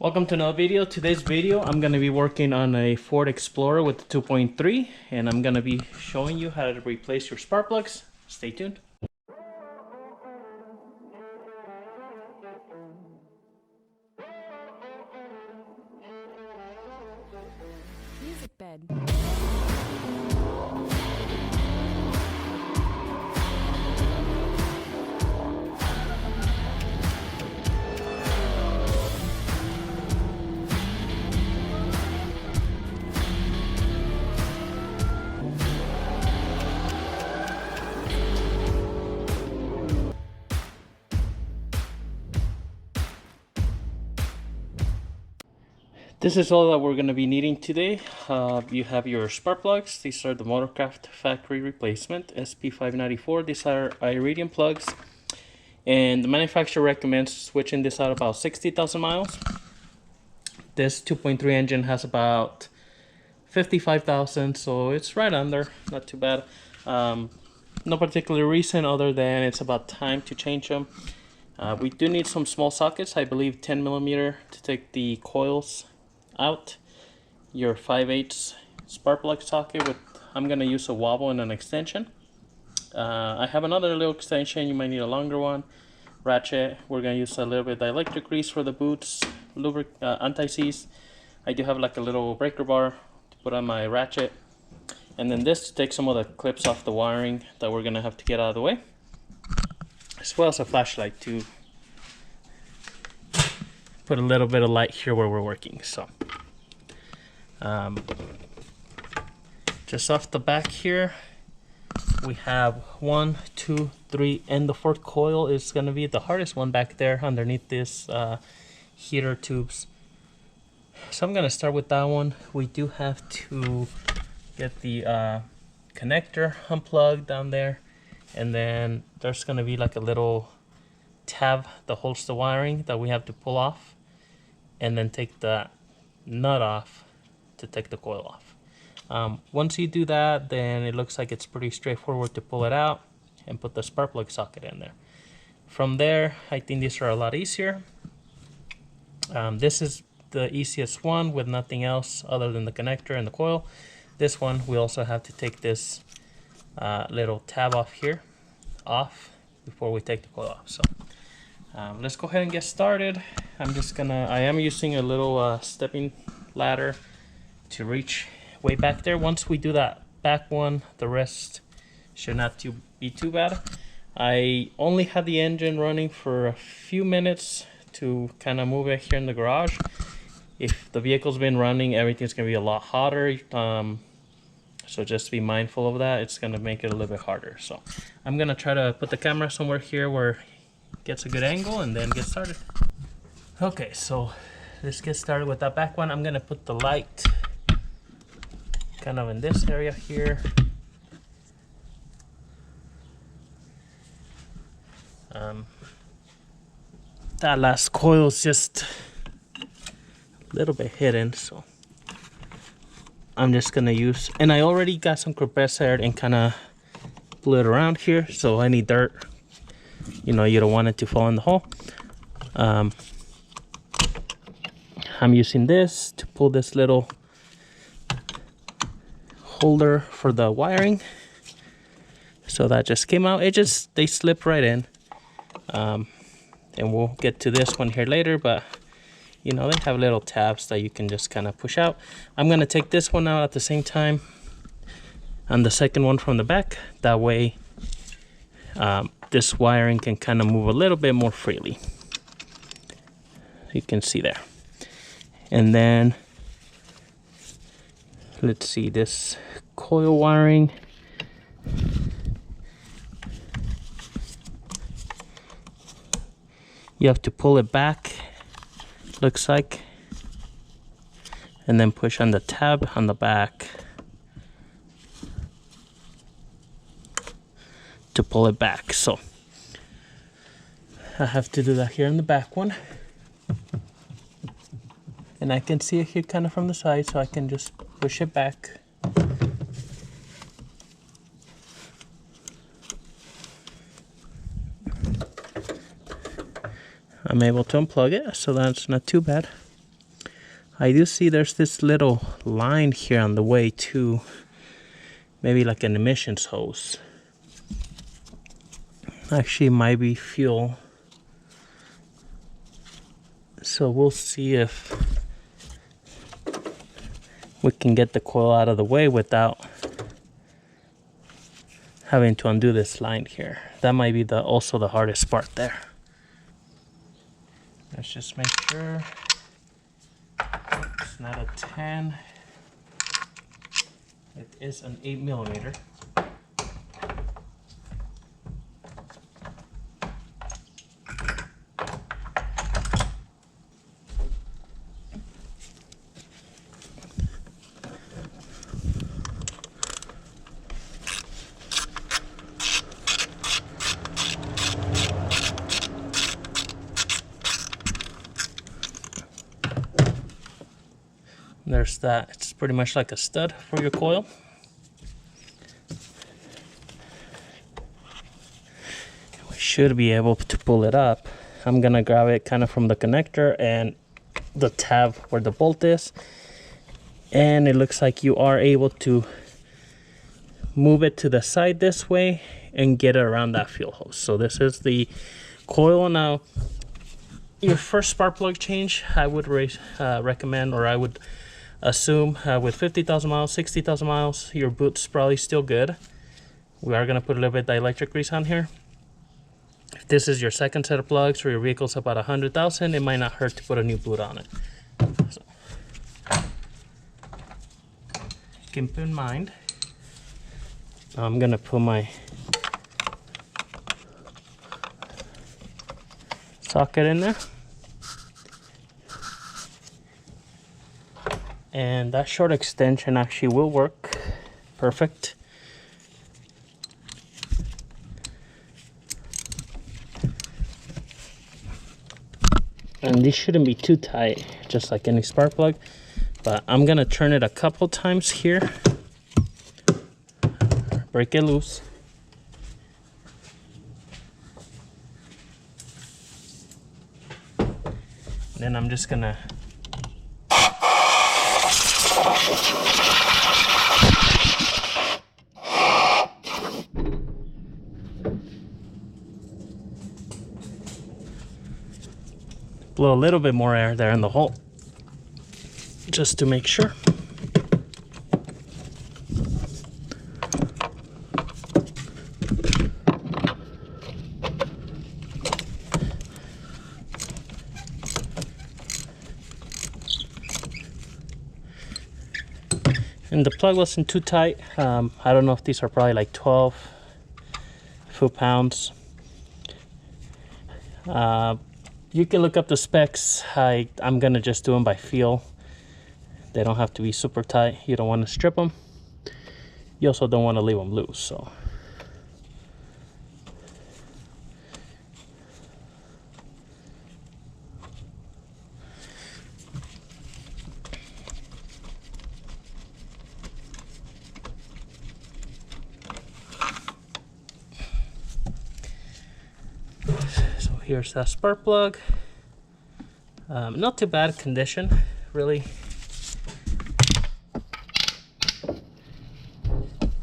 Welcome to another video. Today's video I'm going to be working on a Ford Explorer with the 2.3 and I'm going to be showing you how to replace your spark plugs. Stay tuned. Music bed. This is all that we're going to be needing today. You have your spark plugs. These are the Motorcraft factory replacement SP594. These are Iridium plugs, and the manufacturer recommends switching this out about 60,000 miles. This 2.3 engine has about 55,000, so it's right under, not too bad. No particular reason other than it's about time to change them. We do need some small sockets, I believe 10 millimeter to take the coils out. Your 5/8 spark plug socket with, I'm gonna use a wobble and an extension. I have another little extension, you might need a longer one. Ratchet, we're gonna use a little bit of dielectric grease for the boots, anti-seize. I do have like a little breaker bar to put on my ratchet, and then this to take some of the clips off the wiring that we're gonna have to get out of the way, as well as a flashlight to put a little bit of light here where we're working. So just off the back here we have 1, 2, 3, and the fourth coil is going to be the hardest one back there underneath this heater tubes. So I'm going to start with that one. We do have to get the connector unplugged down there, and then there's going to be like a little tab that holds the wiring that we have to pull off, and then take the nut off to take the coil off. Once you do that, then it looks like it's pretty straightforward to pull it out and put the spark plug socket in there. From there, I think these are a lot easier. This is the easiest one with nothing else other than the connector and the coil. This one, we also have to take this little tab off here off before we take the coil off. So let's go ahead and get started. I am using a little stepping ladder to reach way back there. Once we do that back one, the rest should not be too bad. I only had the engine running for a few minutes to kind of move it here in the garage. If the vehicle's been running, everything's gonna be a lot hotter. So just be mindful of that. It's gonna make it a little bit harder. So I'm gonna try to put the camera somewhere here where it gets a good angle and then get started. Okay, so let's get started with that back one. I'm gonna put the light kind of in this area here. That last coil is just a little bit hidden, so I'm just gonna use, and I already got some compressed air and kind of blew it around here, so any dirt, you know, you don't want it to fall in the hole. I'm using this to pull this little holder for the wiring. So that just came out. They slip right in. And we'll get to this one here later, but you know, they have little tabs that you can just kind of push out. I'm gonna take this one out at the same time and the second one from the back. That way this wiring can kind of move a little bit more freely. You can see there. And then let's see, this coil wiring, you have to pull it back, looks like, and then push on the tab on the back to pull it back. So I have to do that here in the back one, and I can see it here kind of from the side, so I can just push it back. I'm able to unplug it, so that's not too bad. I do see there's this little line here on the way too. Maybe like an emissions hose. Actually, it might be fuel. So we'll see if we can get the coil out of the way without having to undo this line here. That might be also the hardest part there. Let's just make sure it's not a 10. It is an 8mm. There's that. It's pretty much like a stud for your coil. We should be able to pull it up. I'm gonna grab it kind of from the connector and the tab where the bolt is. And it looks like you are able to move it to the side this way and get it around that fuel hose. So this is the coil. Now, your first spark plug change, I would recommend, or I would assume with 50,000 miles, 60,000 miles, your boot's probably still good. We are going to put a little bit of dielectric grease on here. If this is your second set of plugs or your vehicle's about 100,000, it might not hurt to put a new boot on it. So, keep in mind, I'm going to put my socket in there. And that short extension actually will work perfect. And these shouldn't be too tight, just like any spark plug. But I'm gonna turn it a couple times here. Break it loose. And then I'm just gonna blow a little bit more air there in the hole, just to make sure. And the plug wasn't too tight. I don't know if these are probably like 12 foot-pounds. You can look up the specs. I'm gonna just do them by feel. They don't have to be super tight. You don't want to strip them. You also don't want to leave them loose. So here's that spark plug. Not too bad condition, really.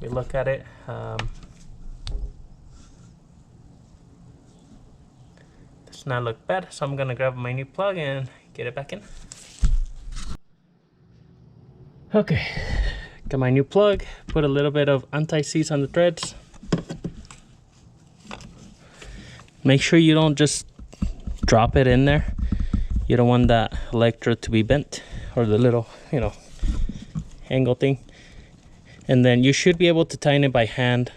We look at it. Does not look bad, so I'm gonna grab my new plug and get it back in. Okay, got my new plug. Put a little bit of anti-seize on the threads. Make sure you don't just drop it in there. You don't want that electrode to be bent, or the little, angle thing. And then you should be able to tighten it by hand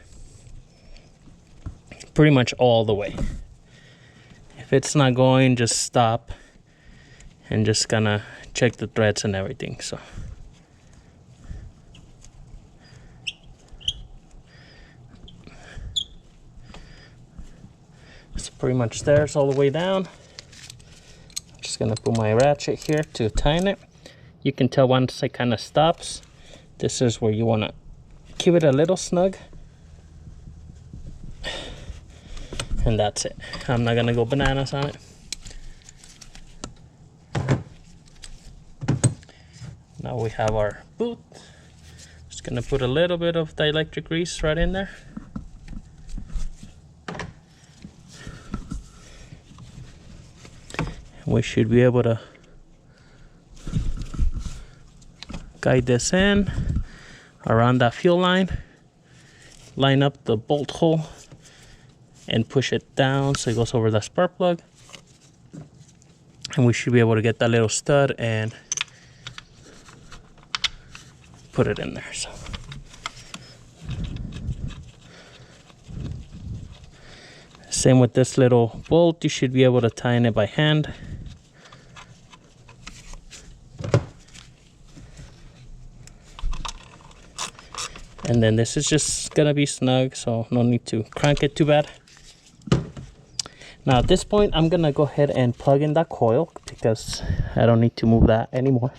pretty much all the way. If it's not going, just stop and just gonna check the threads and everything. So it's pretty much there. It's all the way down. I'm just gonna put my ratchet here to tighten it. You can tell once it kind of stops. This is where you want to keep it a little snug. And that's it. I'm not gonna go bananas on it. Now we have our boot. Just gonna put a little bit of dielectric grease right in there. We should be able to guide this in around that fuel line, line up the bolt hole and push it down so it goes over the spark plug, and we should be able to get that little stud and put it in there. So same with this little bolt, you should be able to tighten it by hand. And then this is just gonna be snug, so no need to crank it too bad. Now at this point, I'm gonna go ahead and plug in that coil because I don't need to move that anymore.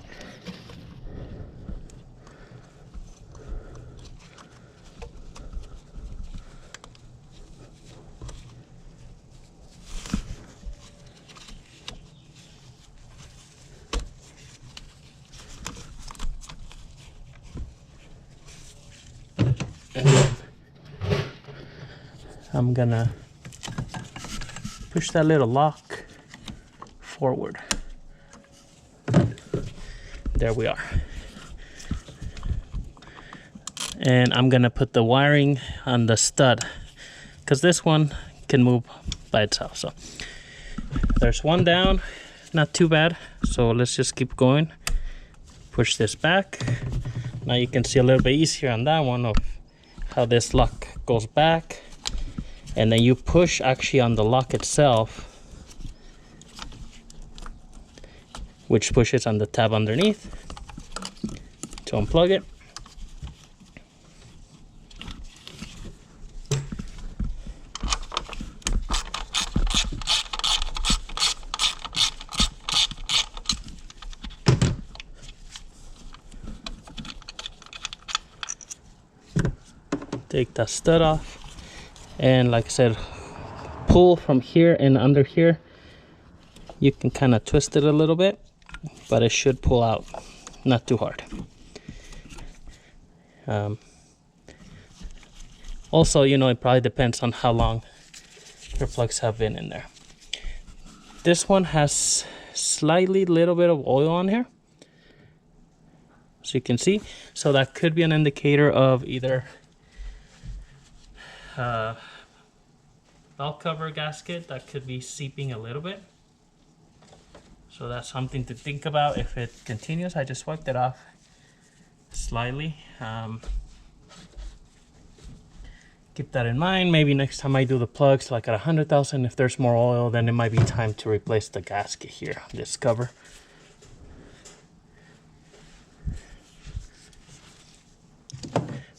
I'm gonna push that little lock forward. There we are. And I'm gonna put the wiring on the stud because this one can move by itself. So there's one down, not too bad. So let's just keep going. Push this back. Now you can see a little bit easier on that one of how this lock goes back. And then you push actually on the lock itself, which pushes on the tab underneath to unplug it. Take that stud off. And like I said, pull from here and under here. You can kind of twist it a little bit, but it should pull out, not too hard. Also, you know, it probably depends on how long your plugs have been in there. This one has slightly little bit of oil on here, so you can see. So that could be an indicator of either valve cover gasket that could be seeping a little bit. So that's something to think about if it continues. I just wiped it off slightly. Keep that in mind. Maybe next time I do the plugs, like at 100,000, if there's more oil, then it might be time to replace the gasket here, this cover.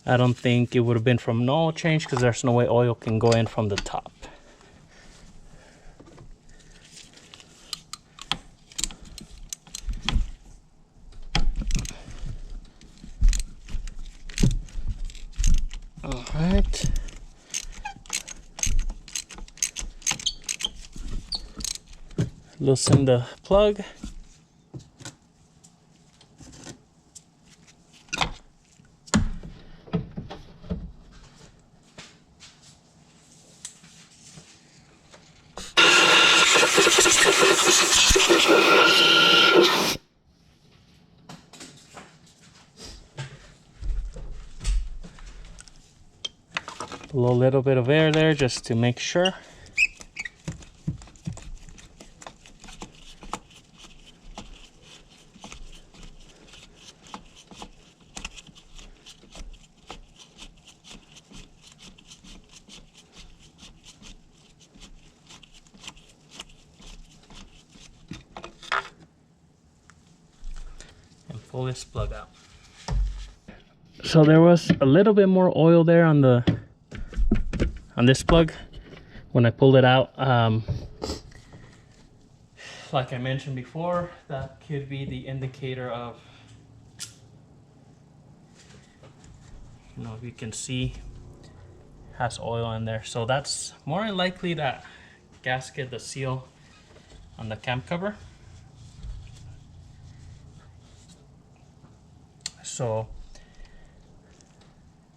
I don't think it would have been from an oil change because there's no way oil can go in from the top. All right. Loosen the plug. Blow a little bit of air there just to make sure. And pull this plug out. So there was a little bit more oil there on this plug when I pulled it out. Like I mentioned before, that could be the indicator of, you know, you can see has oil in there. So that's more than likely that gasket, the seal on the cam cover. So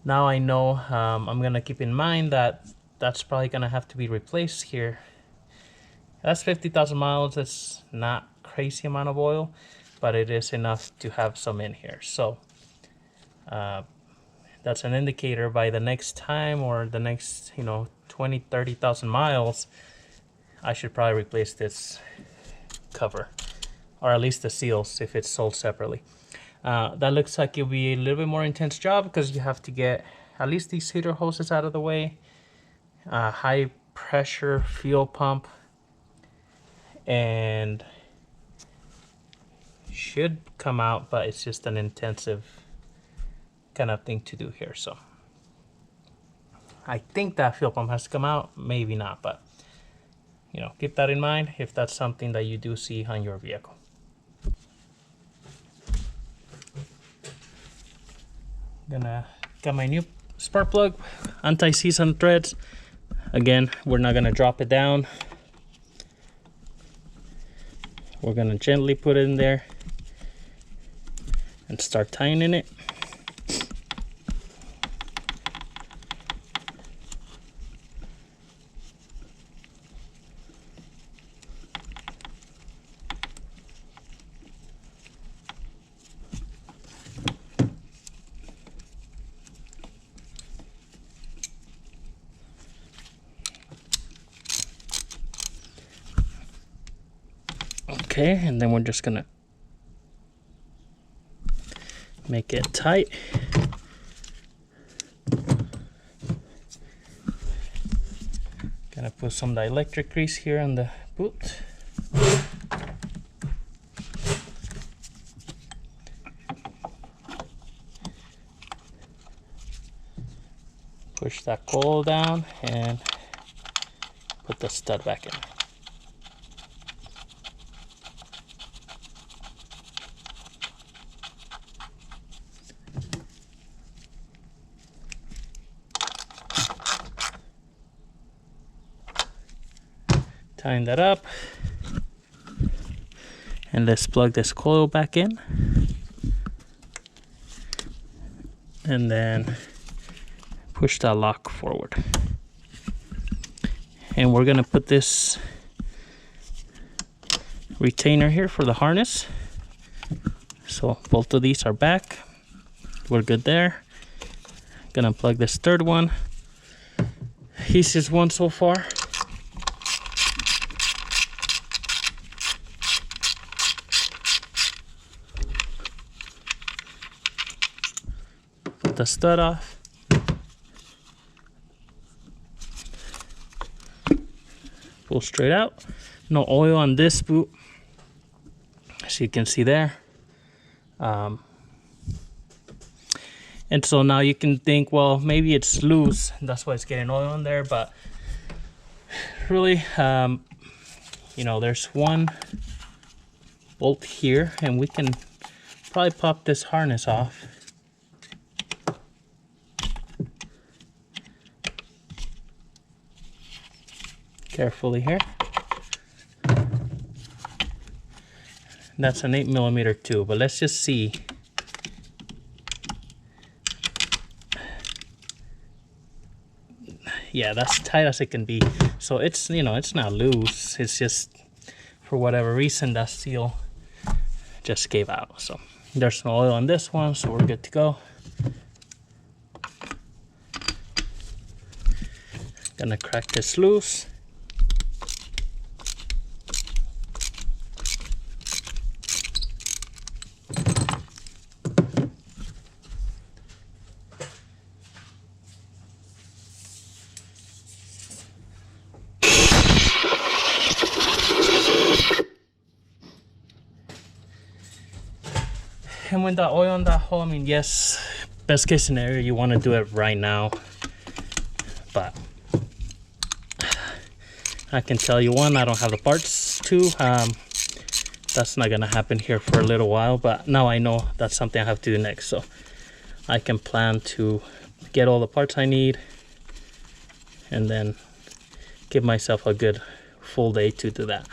now I know I'm gonna keep in mind that that's probably gonna have to be replaced here. That's 50,000 miles. It's not crazy amount of oil, but it is enough to have some in here. So that's an indicator by the next time or the next 20-30,000 miles, I should probably replace this cover, or at least the seals if it's sold separately. That looks like it'll be a little bit more intense job because you have to get at least these heater hoses out of the way, high pressure fuel pump, and should come out, but it's just an intensive kind of thing to do here. So I think that fuel pump has to come out, maybe not, but keep that in mind if that's something that you do see on your vehicle. Gonna got my new spark plug, anti-seize on threads. Again, we're not gonna drop it down. We're gonna gently put it in there and start tightening it. Okay, and then we're just gonna make it tight. Gonna put some dielectric grease here on the boot. Push that coil down and put the stud back in. Tighten that up, and let's plug this coil back in, and then push that lock forward. And we're gonna put this retainer here for the harness. So both of these are back. We're good there. Gonna plug this third one. Easiest one so far. The stud off. Pull straight out. No oil on this boot, as you can see there. And so now you can think, well, maybe it's loose, that's why it's getting oil on there. But really, there's one bolt here, and we can probably pop this harness off. Carefully here. That's an 8mm too, but let's just see. Yeah, that's tight as it can be. So it's, it's not loose. It's just, for whatever reason, that seal just gave out. So there's no oil on this one, so we're good to go. Gonna crack this loose. And with the oil on that hole, I mean, yes, best case scenario, you want to do it right now. But I can tell you, one, I don't have the parts. Two, that's not gonna happen here for a little while. But now I know that's something I have to do next, so I can plan to get all the parts I need and then give myself a good full day to do that.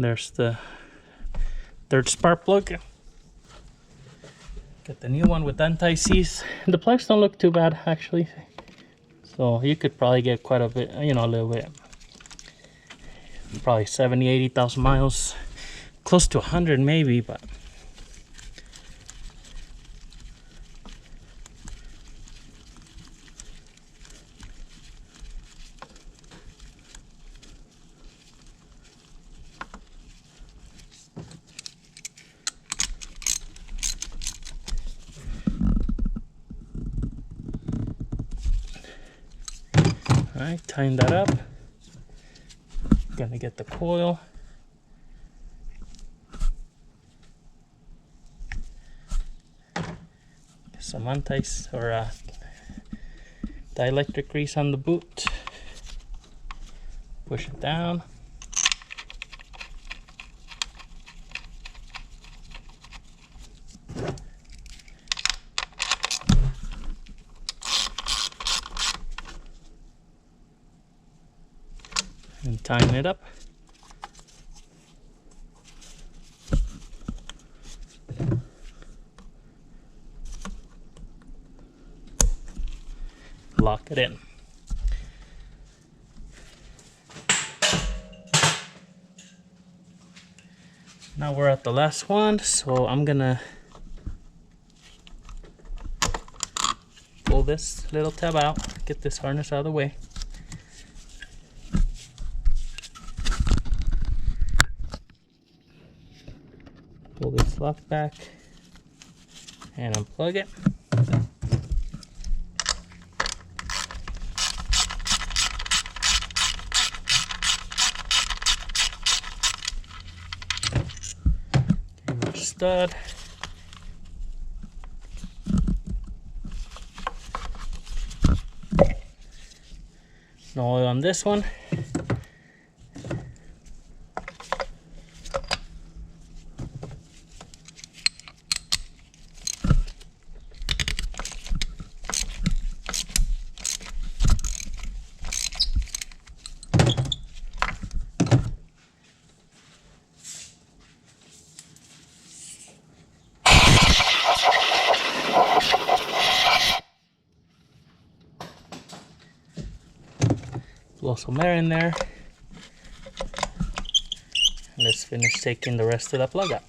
There's the third spark plug. Got the new one with anti-seize. The plugs don't look too bad actually. So you could probably get quite a bit, you know, a little bit. Probably 70, 80,000 miles. Close to 100 maybe, but alright, tighten that up. Gonna get the coil. Some dielectric grease on the boot. Push it down. And tighten it up. Lock it in. Now we're at the last one, so I'm gonna pull this little tab out, get this harness out of the way. Pull this lock back and unplug it. Stud. No oil on this one. Blow some air in there. Let's finish taking the rest of the plug out.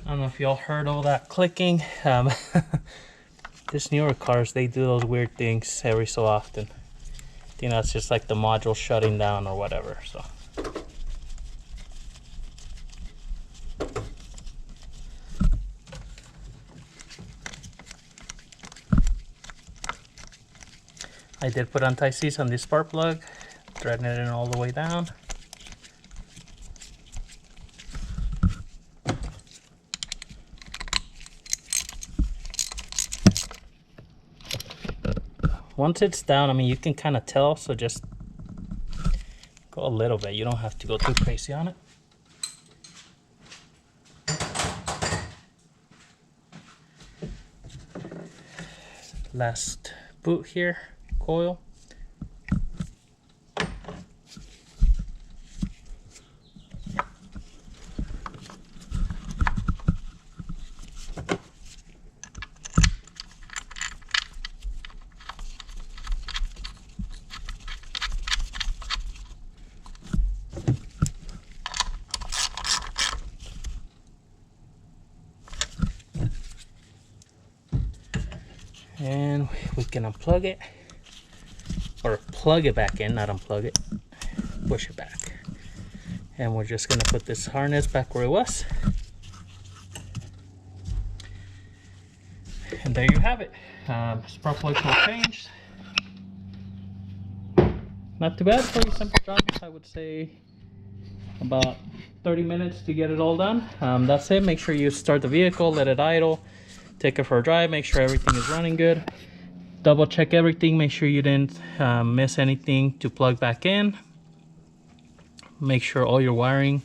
I don't know if y'all heard all that clicking. This newer cars, they do those weird things every so often. I think that's just like the module shutting down or whatever. So I did put anti-seize on this spark plug, threading it in all the way down. Once it's down, I mean, you can kind of tell, so just go a little bit. You don't have to go too crazy on it. Last boot here, coil. And we can unplug it, or plug it back in, not unplug it, push it back. And we're just gonna put this harness back where it was. And there you have it. Spark plug all changed. not too bad for a simple job. I would say about 30 minutes to get it all done. That's it. Make sure you start the vehicle, let it idle, take it for a drive, make sure everything is running good. Double check everything, make sure you didn't miss anything to plug back in. Make sure all your wiring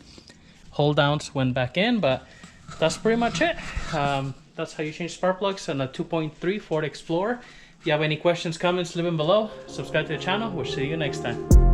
hold downs went back in, but that's pretty much it. That's how you change spark plugs on a 2.3 Ford Explorer. If you have any questions, comments, leave them below. Subscribe to the channel. We'll see you next time.